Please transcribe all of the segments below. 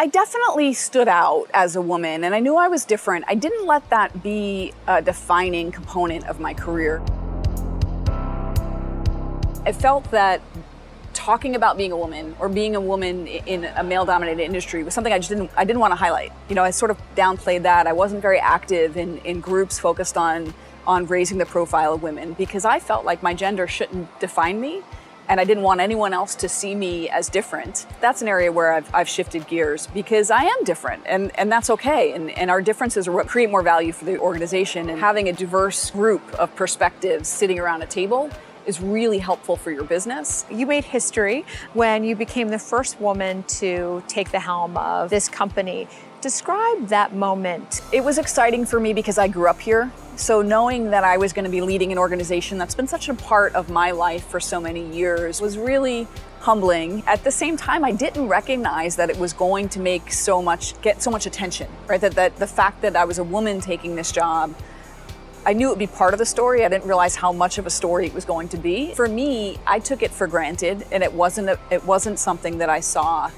I definitely stood out as a woman, and I knew I was different. I didn't let that be a defining component of my career. I felt that talking about being a woman or being a woman in a male-dominated industry was something I didn't want to highlight. You know, I sort of downplayed that. I wasn't very active in groups focused on raising the profile of women because I felt like my gender shouldn't define me, and I didn't want anyone else to see me as different. That's an area where I've shifted gears because I am different, and that's okay. And our differences are what create more value for the organization. And having a diverse group of perspectives sitting around a table is really helpful for your business. You made history when you became the first woman to take the helm of this company. Describe that moment. It was exciting for me because I grew up here. So knowing that I was going to be leading an organization that's been such a part of my life for so many years was really humbling. At the same time, I didn't recognize that it was going to get so much attention, right? That the fact that I was a woman taking this job, I knew it would be part of the story. I didn't realize how much of a story it was going to be. For me, I took it for granted, and it wasn't something that I saw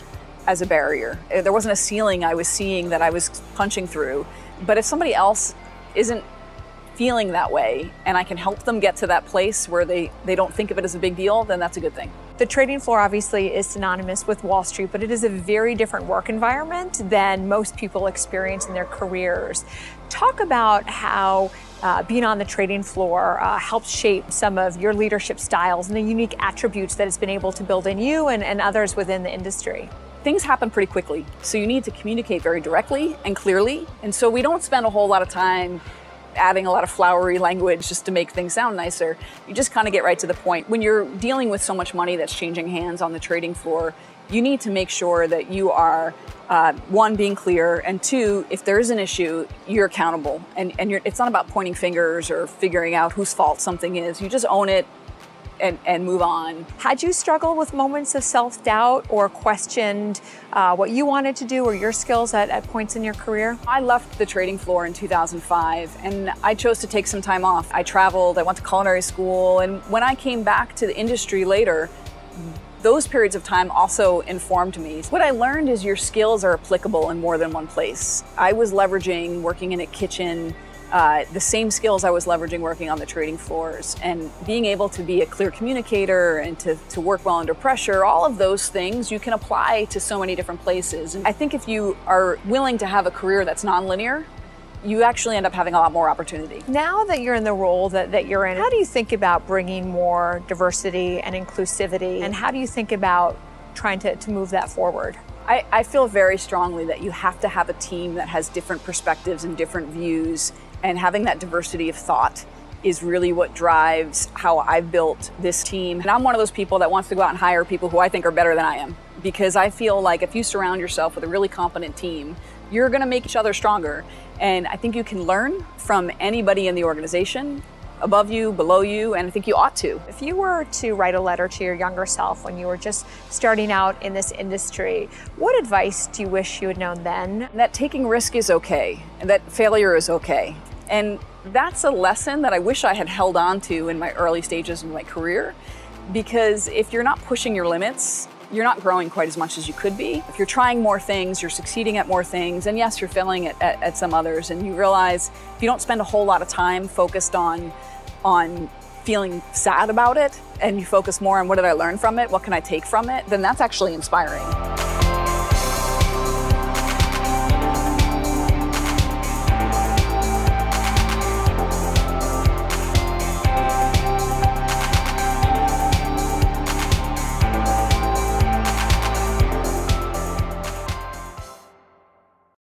as a barrier. There wasn't a ceiling I was seeing that I was punching through. But if somebody else isn't feeling that way and I can help them get to that place where they don't think of it as a big deal, then that's a good thing. The trading floor obviously is synonymous with Wall Street, but it is a very different work environment than most people experience in their careers. Talk about how being on the trading floor helps shape some of your leadership styles and the unique attributes that it's been able to build in you and others within the industry. Things happen pretty quickly, so you need to communicate very directly and clearly. And so we don't spend a whole lot of time adding a lot of flowery language just to make things sound nicer. You just kind of get right to the point. When you're dealing with so much money that's changing hands on the trading floor, you need to make sure that you are, one, being clear, and two, if there is an issue, you're accountable. And it's not about pointing fingers or figuring out whose fault something is. You just own it and move on. Had you struggled with moments of self-doubt or questioned what you wanted to do or your skills at points in your career? I left the trading floor in 2005 and I chose to take some time off. I traveled, I went to culinary school, and when I came back to the industry later, those periods of time also informed me. What I learned is your skills are applicable in more than one place. I was leveraging working in a kitchen the same skills I was leveraging working on the trading floors, and being able to be a clear communicator and to work well under pressure, all of those things you can apply to so many different places. And I think if you are willing to have a career that's nonlinear, you actually end up having a lot more opportunity. Now that you're in the role that you're in, how do you think about bringing more diversity and inclusivity, and how do you think about trying to move that forward? I feel very strongly that you have to have a team that has different perspectives and different views, and having that diversity of thought is really what drives how I've built this team. And I'm one of those people that wants to go out and hire people who I think are better than I am, because I feel like if you surround yourself with a really competent team, you're gonna make each other stronger. And I think you can learn from anybody in the organization, above you, below you, and I think you ought to. If you were to write a letter to your younger self when you were just starting out in this industry, what advice do you wish you had known then? That taking risk is okay, and that failure is okay. And that's a lesson that I wish I had held on to in my early stages of my career, because if you're not pushing your limits, you're not growing quite as much as you could be. If you're trying more things, you're succeeding at more things, and yes, you're failing at some others, and you realize if you don't spend a whole lot of time focused on feeling sad about it, and you focus more on what did I learn from it, what can I take from it, then that's actually inspiring.